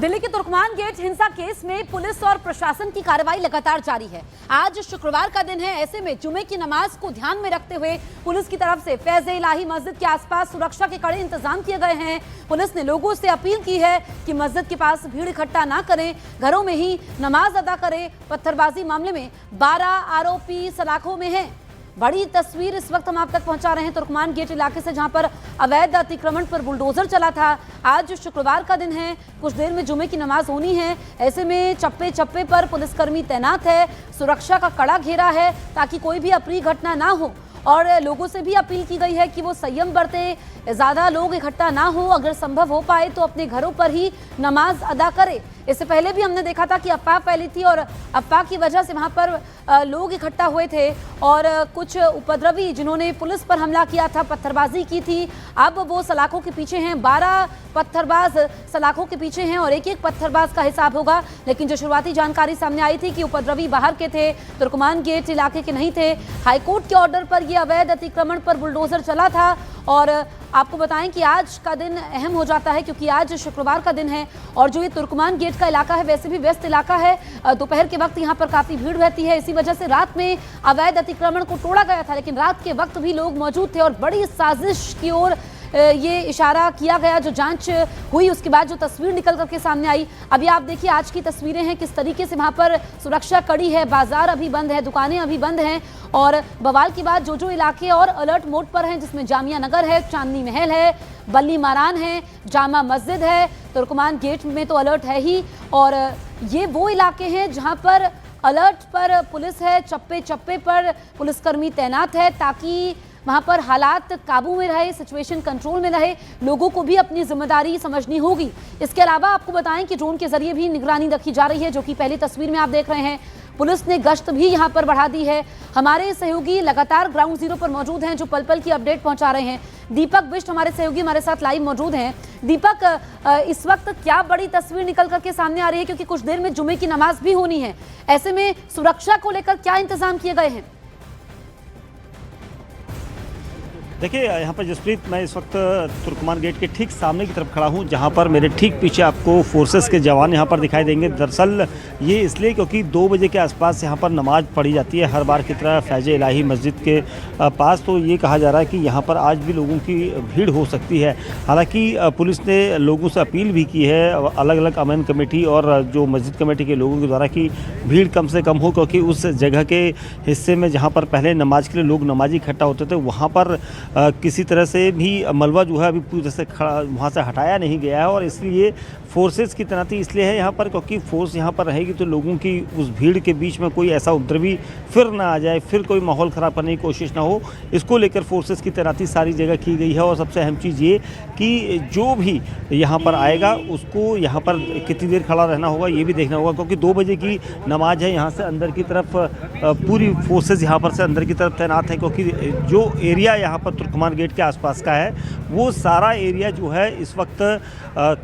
दिल्ली के तुर्कमान गेट हिंसा केस में पुलिस और प्रशासन की कार्रवाई लगातार जारी है। आज शुक्रवार का दिन है, ऐसे में जुमे की नमाज को ध्यान में रखते हुए पुलिस की तरफ से फैज़-ए-इलाही मस्जिद के आसपास सुरक्षा के कड़े इंतजाम किए गए हैं। पुलिस ने लोगों से अपील की है कि मस्जिद के पास भीड़ इकट्ठा ना करें, घरों में ही नमाज अदा करें। पत्थरबाजी मामले में 12 आरोपी सलाखों में हैं। बड़ी तस्वीर इस वक्त हम आप तक पहुंचा रहे हैं तुर्कमान गेट इलाके से, जहां पर अवैध अतिक्रमण पर बुलडोजर चला था। आज शुक्रवार का दिन है, कुछ देर में जुमे की नमाज होनी है। ऐसे में चप्पे चप्पे पर पुलिसकर्मी तैनात है, सुरक्षा का कड़ा घेरा है ताकि कोई भी अप्रिय घटना ना हो। और लोगों से भी अपील की गई है कि वो संयम बरते, ज़्यादा लोग इकट्ठा ना हो, अगर संभव हो पाए तो अपने घरों पर ही नमाज अदा करे। इससे पहले भी हमने देखा था कि अफवाह फैली थी और अफवाह की वजह से वहां पर लोग इकट्ठा हुए थे और कुछ उपद्रवी जिन्होंने पुलिस पर हमला किया था, पत्थरबाजी की थी, अब वो सलाखों के पीछे हैं। 12 पत्थरबाज सलाखों के पीछे हैं और एक एक पत्थरबाज का हिसाब होगा। लेकिन जो शुरुआती जानकारी सामने आई थी कि उपद्रवी बाहर के थे, तुर्कमान गेट इलाके के नहीं थे। हाईकोर्ट के ऑर्डर पर यह अवैध अतिक्रमण पर बुलडोजर चला था। और आपको बताएं कि आज का दिन अहम हो जाता है क्योंकि आज शुक्रवार का दिन है और जो ये तुर्कमान गेट का इलाका है वैसे भी व्यस्त इलाका है। दोपहर के वक्त यहाँ पर काफ़ी भीड़ रहती है, इसी वजह से रात में अवैध अतिक्रमण को तोड़ा गया था, लेकिन रात के वक्त भी लोग मौजूद थे और बड़ी साजिश की ओर ये इशारा किया गया। जो जांच हुई उसके बाद जो तस्वीर निकल करके सामने आई, अभी आप देखिए आज की तस्वीरें हैं, किस तरीके से वहाँ पर सुरक्षा कड़ी है, बाजार अभी बंद है, दुकानें अभी बंद हैं। और बवाल के बाद जो इलाके और अलर्ट मोड पर हैं, जिसमें जामिया नगर है, चांदनी महल है, बल्ली मारान है, जामा मस्जिद है, तुर्कमान गेट में तो अलर्ट है ही। और ये वो इलाके हैं जहाँ पर अलर्ट पर पुलिस है, चप्पे चप्पे पर पुलिसकर्मी तैनात है ताकि वहाँ पर हालात काबू में रहे, सिचुएशन कंट्रोल में रहे। लोगों को भी अपनी जिम्मेदारी समझनी होगी। इसके अलावा आपको बताएं कि ड्रोन के जरिए भी निगरानी रखी जा रही है, जो कि पहली तस्वीर में आप देख रहे हैं। पुलिस ने गश्त भी यहाँ पर बढ़ा दी है। हमारे सहयोगी लगातार ग्राउंड जीरो पर मौजूद हैं, जो पल पल की अपडेट पहुँचा रहे हैं। दीपक बिष्ट हमारे सहयोगी हमारे साथ लाइव मौजूद हैं। दीपक, इस वक्त क्या बड़ी तस्वीर निकल करके सामने आ रही है, क्योंकि कुछ देर में जुमे की नमाज भी होनी है, ऐसे में सुरक्षा को लेकर क्या इंतजाम किए गए हैं? देखिए यहाँ पर जसप्रीत, मैं इस वक्त तुर्कमान गेट के ठीक सामने की तरफ खड़ा हूँ, जहाँ पर मेरे ठीक पीछे आपको फोर्सेस के जवान यहाँ पर दिखाई देंगे। दरअसल ये इसलिए क्योंकि 2 बजे के आसपास यहाँ पर नमाज पढ़ी जाती है हर बार की तरह फैज़-ए-इलाही मस्जिद के पास। तो ये कहा जा रहा है कि यहाँ पर आज भी लोगों की भीड़ हो सकती है। हालांकि पुलिस ने लोगों से अपील भी की है, अलग अलग अमन कमेटी और जो मस्जिद कमेटी के लोगों के द्वारा, कि भीड़ कम से कम हो, क्योंकि उस जगह के हिस्से में जहाँ पर पहले नमाज के लिए लोग नमाजी इकट्ठा होते थे, वहाँ पर किसी तरह से भी मलबा जो है अभी पूरी तरह से वहाँ से हटाया नहीं गया है। और इसलिए फोर्सेस की तैनाती इसलिए है यहाँ पर क्योंकि फोर्स यहाँ पर रहेगी तो लोगों की उस भीड़ के बीच में कोई ऐसा उपद्रवी फिर ना आ जाए, फिर कोई माहौल ख़राब करने की कोशिश ना हो। इसको लेकर फोर्सेस की तैनाती सारी जगह की गई है। और सबसे अहम चीज़ ये कि जो भी यहाँ पर आएगा उसको यहाँ पर कितनी देर खड़ा रहना होगा ये भी देखना होगा, क्योंकि 2 बजे की नमाज है। यहाँ से अंदर की तरफ पूरी फोर्सेस यहाँ पर से अंदर की तरफ तैनात है, क्योंकि जो एरिया यहाँ पर तुर्कमान गेट के आसपास का है वो सारा एरिया जो है इस वक्त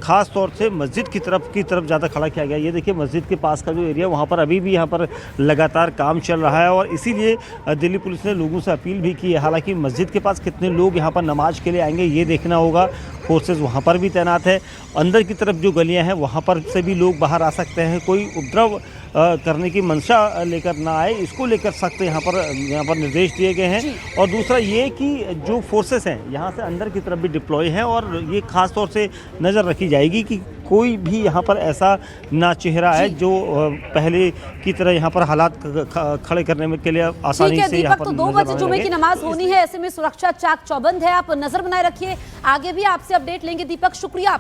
ख़ास तौर से मस्जिद की तरफ ज़्यादा खड़ा किया गया। ये देखिए मस्जिद के पास का जो एरिया, वहाँ पर अभी भी यहाँ पर लगातार काम चल रहा है। और इसीलिए दिल्ली पुलिस ने लोगों से अपील भी की है। हालांकि मस्जिद के पास कितने लोग यहाँ पर नमाज के लिए आएंगे ये देखना होगा। फोर्सेस वहाँ पर भी तैनात है। अंदर की तरफ जो गलियाँ हैं वहाँ पर से भी लोग बाहर आ सकते हैं। कोई उपद्रव करने की मंशा लेकर ना आए, इसको लेकर सख्त यहाँ पर निर्देश दिए गए हैं। और दूसरा ये कि जो फोर्सेस हैं यहाँ से अंदर की तरफ भी डिप्लॉय हैं और ये ख़ास तौर से नज़र रखी जाएगी कि कोई भी यहाँ पर ऐसा ना चेहरा है जो पहले की तरह यहाँ पर हालात खड़े करने में के लिए आसानी से यहाँ पर। तो 2 बजे जुमे की नमाज होनी है, ऐसे में सुरक्षा चाक चौबंद है। आप नजर बनाए रखिए, आगे भी आपसे अपडेट लेंगे। दीपक, शुक्रिया आपका।